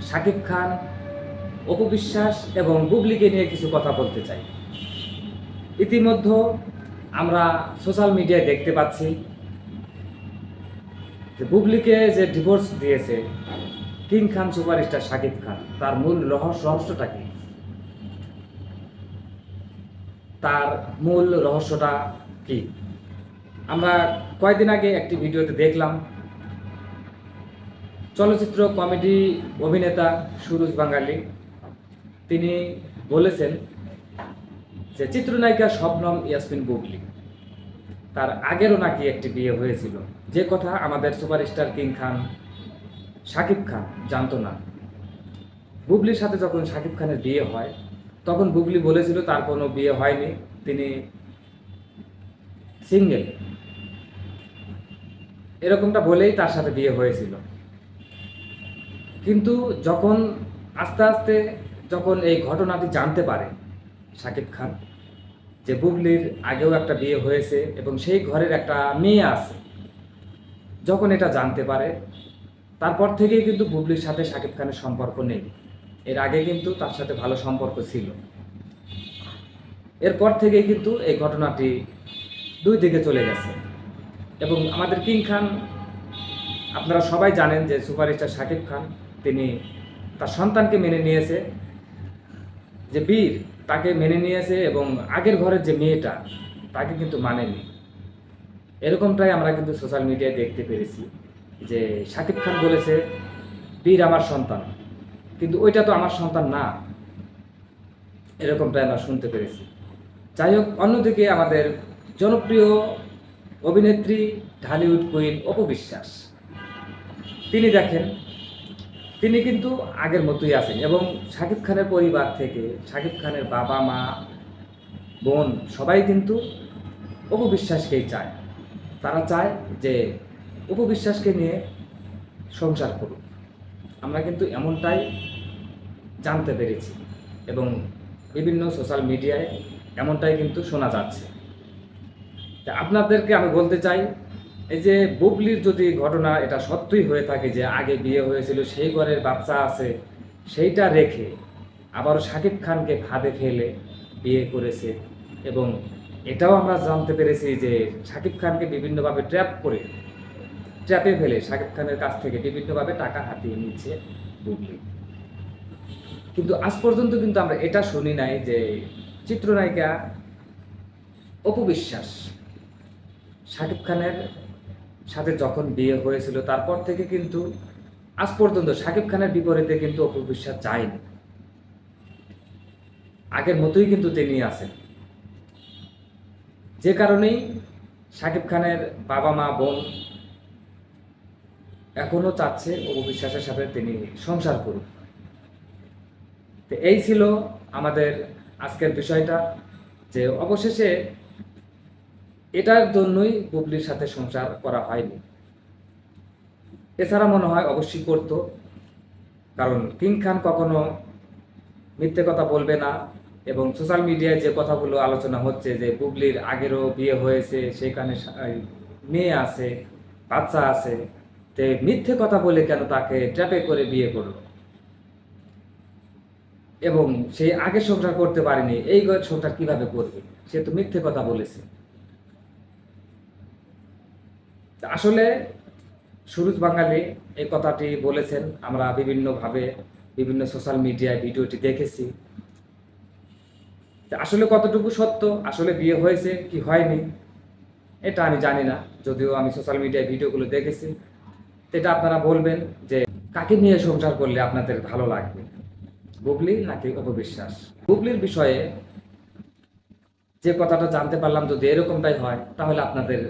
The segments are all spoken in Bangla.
শাকিব খান, অপু বিশ্বাস এবং বুবলিকে নিয়ে কিছু কথা বলতে চাই। ইতিমধ্যে আমরা সোশ্যাল মিডিয়ায় দেখতে পাচ্ছি যে বুবলিকে যে ডিভোর্স দিয়েছে কিং খান সুপারস্টার শাকিব খান, তার মূল রহস্যটা কি? তার মূল রহস্যটা কি? আমরা কয়েকদিন আগে একটি ভিডিওতে দেখলাম চলচ্চিত্র কমেডি অভিনেতা সুরজ বাঙালি তিনি বলেছেন যে চিত্রনায়িকা শবনম ইয়াসমিন বুবলি তার আগেরও নাকি একটি বিয়ে হয়েছিল, যে কথা আমাদের সুপারস্টার কিং খান শাকিব খান জানতো না। বুবলির সাথে যখন শাকিব খানের বিয়ে হয় তখন বুবলি বলেছিল তার কোনো বিয়ে হয়নি, তিনি সিঙ্গেল, এরকমটা বলেই তার সাথে বিয়ে হয়েছিল। কিন্তু যখন আস্তে আস্তে যখন এই ঘটনাটি জানতে পারে শাকিব খান যে বুবলির আগেও একটা বিয়ে হয়েছে এবং সেই ঘরের একটা মেয়ে আছে, যখন এটা জানতে পারে তারপর থেকেই কিন্তু বুবলির সাথে শাকিব খানের সম্পর্ক নেই। এর আগে কিন্তু তার সাথে ভালো সম্পর্ক ছিল, এরপর থেকেই কিন্তু এই ঘটনাটি দুই দিকে চলে গেছে। এবং আমাদের কিং খান, আপনারা সবাই জানেন যে সুপারস্টার শাকিব খান তিনি তার সন্তানকে মেনে নিয়েছে, যে বীর তাকে মেনে নিয়েছে এবং আগের ঘরের যে মেয়েটা তাকে কিন্তু মানেনি। এরকমটাই আমরা কিন্তু সোশ্যাল মিডিয়ায় দেখতে পেরেছি যে শাকিব খান বলেছে বীর আমার সন্তান, কিন্তু ওইটা তো আমার সন্তান না, এরকমটাই আমরা শুনতে পেরেছি। যাই হোক, অন্যদিকে আমাদের জনপ্রিয় অভিনেত্রী ঢালিউড কুইন অপু বিশ্বাস, তিনি দেখেন তিনি কিন্তু আগের মতোই আছেন এবং শাকিব খানের পরিবার থেকে শাকিব খানের বাবা মা বোন সবাই কিন্তু অপু বিশ্বাসকেই চায়। তারা চায় যে অপু বিশ্বাসকে নিয়ে সংসার করুক। আমরা কিন্তু এমনটাই জানতে পেরেছি এবং বিভিন্ন সোশ্যাল মিডিয়ায় এমনটাই কিন্তু শোনা যাচ্ছে। তা আপনাদেরকে আমি বলতে চাই, এই যে বুবলির যদি ঘটনা এটা সত্যই হয়ে থাকে যে আগে বিয়ে হয়েছিল, সেই ঘরের বাচ্চা আছে, সেইটা রেখে আবারও শাকিব খানকে ফাঁদে ফেলে বিয়ে করেছে এবং এটাও আমরা জানতে পেরেছি যে শাকিব খানকে বিভিন্নভাবে ট্র্যাপে ফেলে শাকিব খানের কাছ থেকে বিভিন্নভাবে টাকা হাতিয়ে নিচ্ছে বুবলি। কিন্তু আজ পর্যন্ত কিন্তু আমরা এটা শুনি নাই যে চিত্রনায়িকা অপু বিশ্বাস শাকিব খানের সাথে যখন বিয়ে হয়েছিল তারপর থেকে কিন্তু আজ পর্যন্ত শাকিব খানের বিপরীতে কিন্তু অপু বিশ্বাস যায়নি, আগের মতোই কিন্তু তিনি আছেন। যে কারণেই শাকিব খানের বাবা মা বোন এখনো চাচ্ছে অপু বিশ্বাসের সাথে তিনি সংসার করুন। তো এই ছিল আমাদের আজকের বিষয়টা, যে অবশেষে এটার জন্যই বুবলির সাথে সংসার করা হয়নি। এছাড়া মনে হয় অবশ্যই করতো, কারণ কিং খান কখনো মিথ্যে কথা বলবে না। এবং সোশ্যাল মিডিয়ায় যে কথাগুলো আলোচনা হচ্ছে যে বুবলির আগেরও বিয়ে হয়েছে, সেখানে মেয়ে আছে, বাচ্চা আছে, তে মিথ্যে কথা বলে কেন তাকে ট্র্যাপে করে বিয়ে করলো এবং সে আগে সংসার করতে পারেনি, এই সংসার কিভাবে করবে? সে তো মিথ্যে কথা বলেছে। আসলে সুরজ বাঙালি এই কথাটি বলেছেন, আমরা বিভিন্নভাবে বিভিন্ন সোশ্যাল মিডিয়ায় ভিডিওটি দেখেছি। আসলে কতটুকু সত্য, আসলে বিয়ে হয়েছে কি হয়নি এটা আমি জানি না, যদিও আমি সোশ্যাল মিডিয়ায় ভিডিওগুলো দেখেছি। এটা আপনারা বলবেন যে কাকে নিয়ে সংসার করলে আপনাদের ভালো লাগবে, বুবলি নাকি অপু বিশ্বাস? বুবলির বিষয়ে যে কথাটা জানতে পারলাম, যদি এরকমটাই হয় তাহলে আপনাদের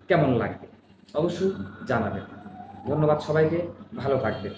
কেমন লাগবে অবশ্যই জানাবেন। ধন্যবাদ সবাইকে, ভালো থাকবেন।